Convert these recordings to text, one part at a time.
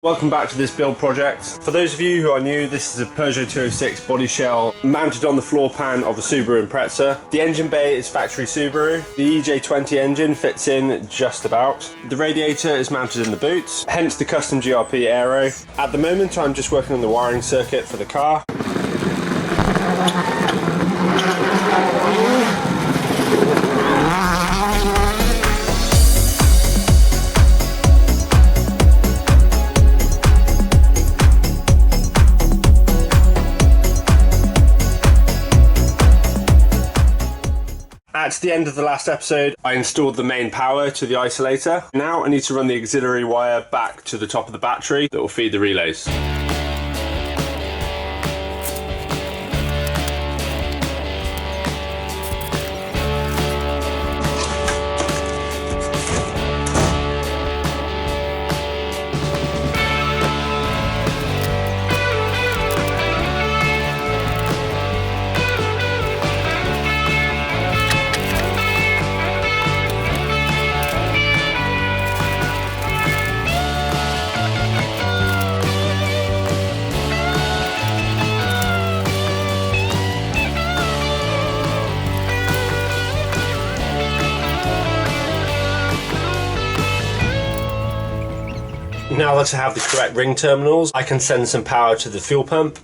Welcome back to this build project. For those of you who are new, this is a Peugeot 206 body shell mounted on the floor pan of a Subaru Impreza. The engine bay is factory Subaru. The EJ20 engine fits in just about. The radiator is mounted in the boot, hence the custom GRP aero. At the moment I'm just working on the wiring circuit for the car. At the end of the last episode, I installed the main power to the isolator. Now I need to run the auxiliary wire back to the top of the battery that will feed the relays. Now that I have the correct ring terminals, I can send some power to the fuel pump.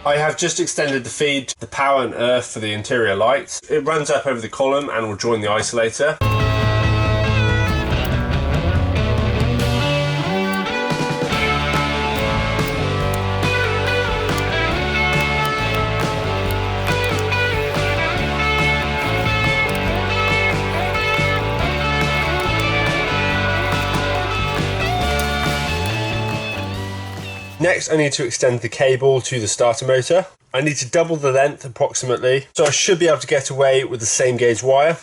I have just extended the feed to the power and earth for the interior lights. It runs up over the column and will join the isolator. Next, I need to extend the cable to the starter motor. I need to double the length approximately, so I should be able to get away with the same gauge wire.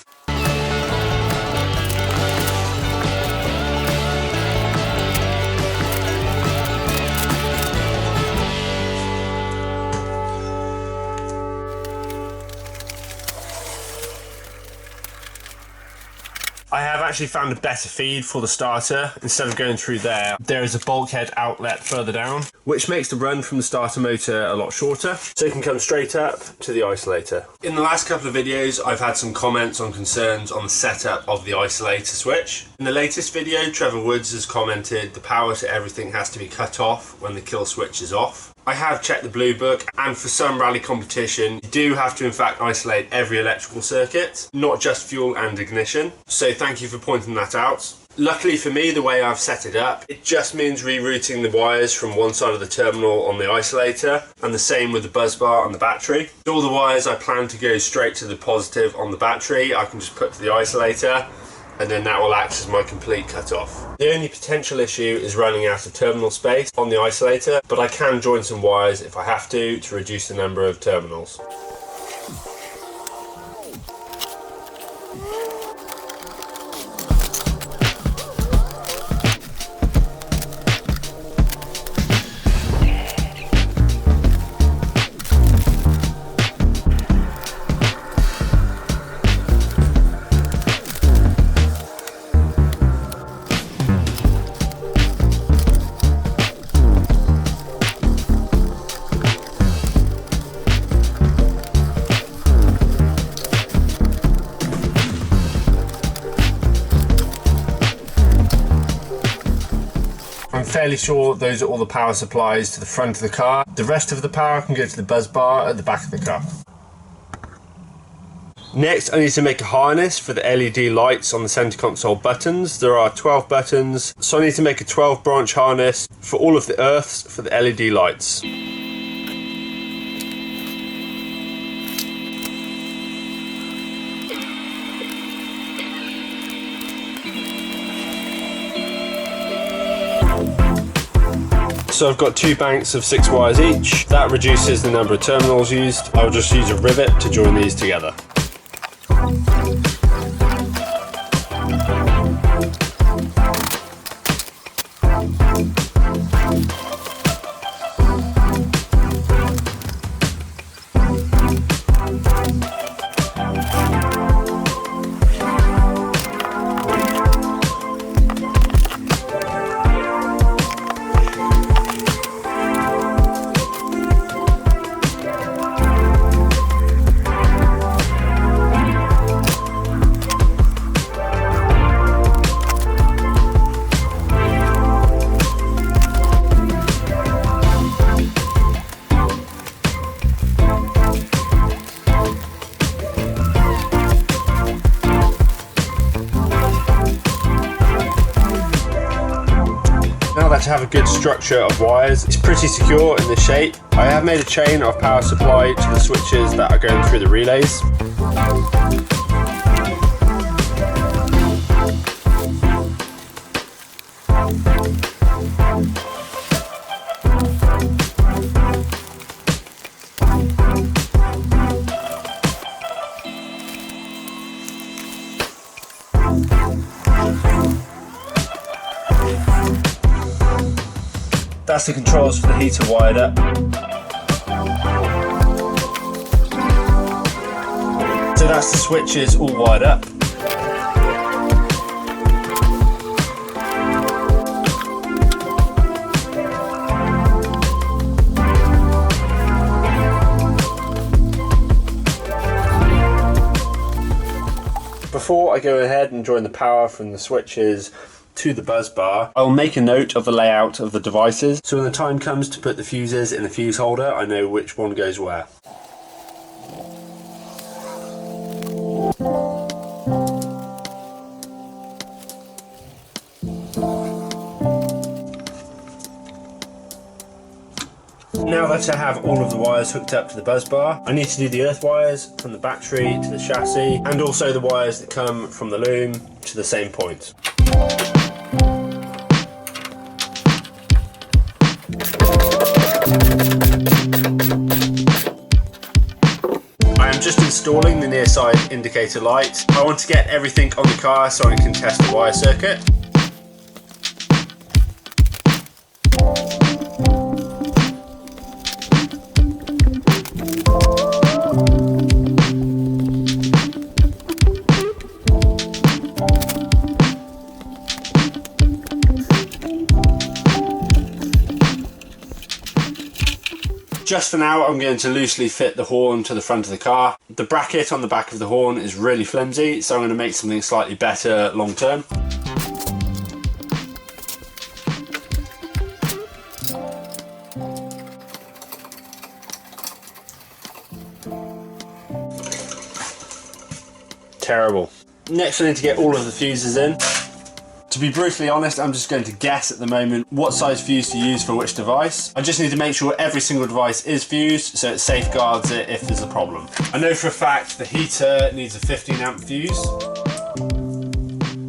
I have actually found a better feed for the starter. Instead of going through there is a bulkhead outlet further down, which makes the run from the starter motor a lot shorter, so it can come straight up to the isolator. In the last couple of videos, I've had some comments on concerns on the setup of the isolator switch. In the latest video, Trevor Woods has commented the power to everything has to be cut off when the kill switch is off. I have checked the blue book, and for some rally competition you do have to in fact isolate every electrical circuit, not just fuel and ignition, so thank you for pointing that out. Luckily for me, the way I've set it up, it just means rerouting the wires from one side of the terminal on the isolator, and the same with the buzz bar on the battery. All the wires I plan to go straight to the positive on the battery, I can just put to the isolator, and then that will act as my complete cut-off. The only potential issue is running out of terminal space on the isolator, but I can join some wires if I have to reduce the number of terminals. I'm fairly sure those are all the power supplies to the front of the car. The rest of the power can go to the buzz bar at the back of the car. Next, I need to make a harness for the LED lights on the center console buttons. There are 12 buttons, so I need to make a 12 branch harness for all of the earths for the LED lights. So I've got 2 banks of 6 wires each. That reduces the number of terminals used. I'll just use a rivet to join these together. like to have a good structure of wires. It's pretty secure in this shape. I have made a chain of power supply to the switches that are going through the relays. That's the controls for the heater wired up. So that's the switches all wired up. Before I go ahead and join the power from the switches to the buzz bar, I'll make a note of the layout of the devices, so when the time comes to put the fuses in the fuse holder, I know which one goes where. Now that I have all of the wires hooked up to the buzz bar, I need to do the earth wires from the battery to the chassis, and also the wires that come from the loom to the same point. I am just installing the near side indicator light. I want to get everything on the car so I can test the wire circuit. Just for now, I'm going to loosely fit the horn to the front of the car. The bracket on the back of the horn is really flimsy, so I'm going to make something slightly better long term. Terrible. Next, I need to get all of the fuses in. To be brutally honest, I'm just going to guess at the moment what size fuse to use for which device. I just need to make sure every single device is fused so it safeguards it if there's a problem. I know for a fact the heater needs a 15 amp fuse.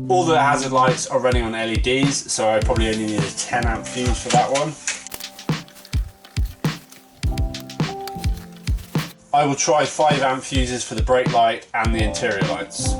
All the hazard lights are running on LEDs, so I probably only need a 10 amp fuse for that one. I will try 5 amp fuses for the brake light and the interior lights.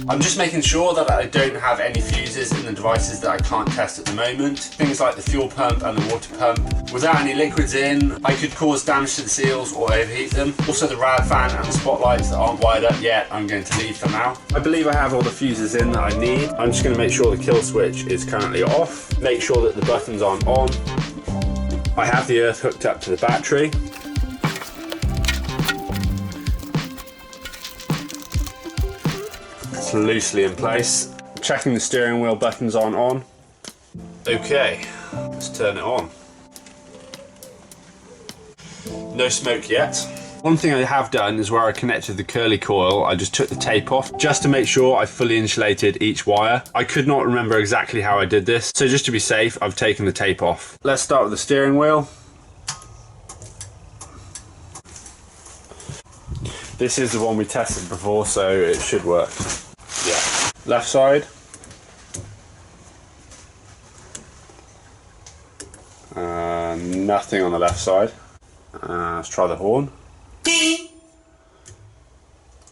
I'm just making sure that I don't have any fuses in the devices that I can't test at the moment. Things like the fuel pump and the water pump. Without any liquids in, I could cause damage to the seals or overheat them. Also the rad fan and the spotlights that aren't wired up yet, I'm going to leave for now. I believe I have all the fuses in that I need. I'm just going to make sure the kill switch is currently off. Make sure that the buttons aren't on. I have the earth hooked up to the battery. It's loosely in place. Checking the steering wheel buttons aren't on. Okay, let's turn it on. No smoke yet. One thing I have done is where I connected the curly coil, I just took the tape off just to make sure I fully insulated each wire. I could not remember exactly how I did this, so just to be safe, I've taken the tape off. Let's start with the steering wheel. This is the one we tested before, so it should work. Yeah. Left side. Nothing on the left side. Let's try the horn.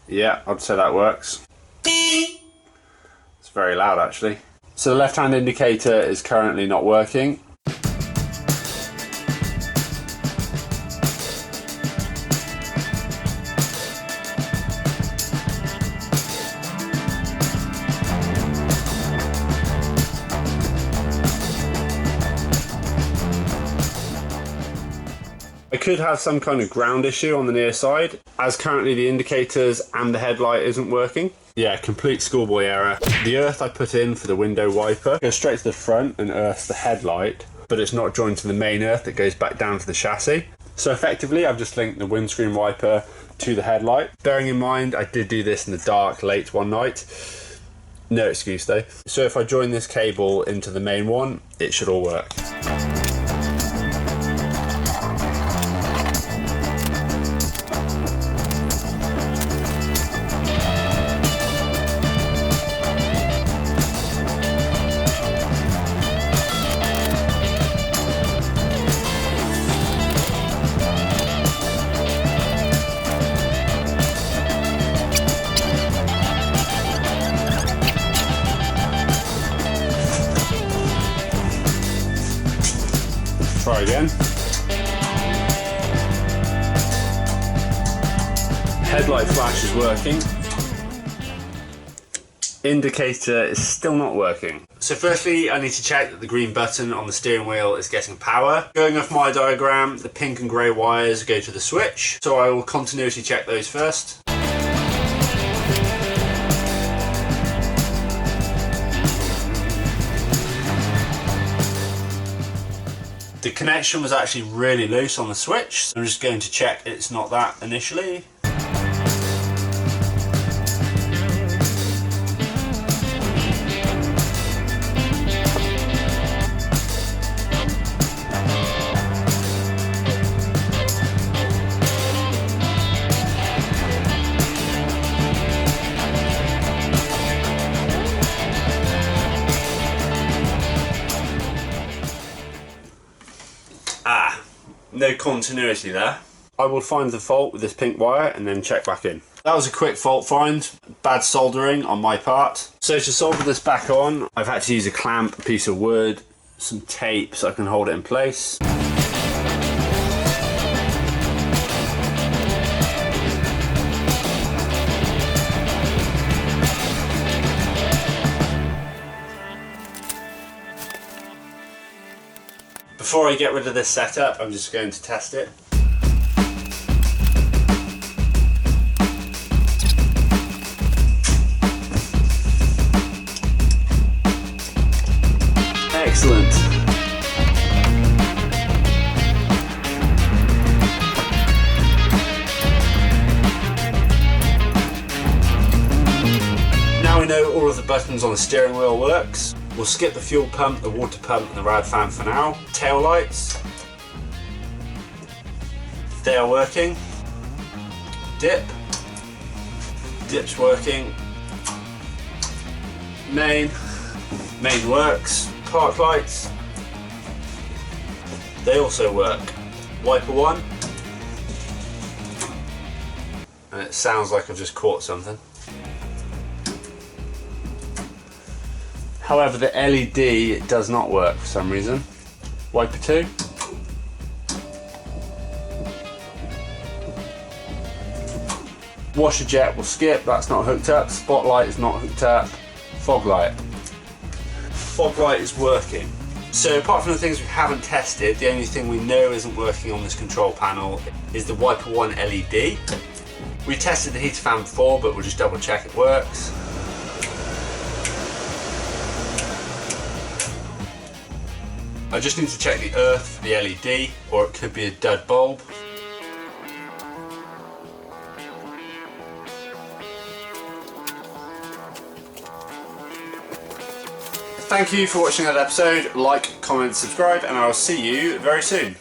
Yeah, I'd say that works. It's very loud actually. So the left hand indicator is currently not working. I could have some kind of ground issue on the near side, as currently the indicators and the headlight isn't working. Yeah, complete schoolboy error. The earth I put in for the window wiper goes straight to the front and earths the headlight, but it's not joined to the main earth that goes back down to the chassis. So effectively I've just linked the windscreen wiper to the headlight. Bearing in mind I did do this in the dark late one night. No excuse though. So if I join this cable into the main one, it should all work. Try again. Headlight flash is working. Indicator is still not working. So firstly, I need to check that the green button on the steering wheel is getting power. Going off my diagram, the pink and grey wires go to the switch. So I will continuously check those first. The connection was actually really loose on the switch, so I'm just going to check it's not that initially. No continuity there. I will find the fault with this pink wire and then check back in. That was a quick fault find, bad soldering on my part. So to solder this back on, I've had to use a clamp, a piece of wood, some tape so I can hold it in place. Before I get rid of this setup, I'm just going to test it. Excellent. Now we know all of the buttons on the steering wheel works. We'll skip the fuel pump, the water pump and the rad fan for now. Tail lights. They are working. Dip. Dip's working. Main. Main works. Park lights. They also work. Wiper 1. And it sounds like I've just caught something. However, the LED does not work for some reason. Wiper 2. Washer jet will skip, that's not hooked up. Spotlight is not hooked up. Fog light. Fog light is working. So apart from the things we haven't tested, the only thing we know isn't working on this control panel is the Wiper 1 LED. We tested the heater fan before, but we'll just double check it works. I just need to check the earth for the LED, or it could be a dud bulb. Thank you for watching that episode. Like, comment, subscribe, and I will see you very soon.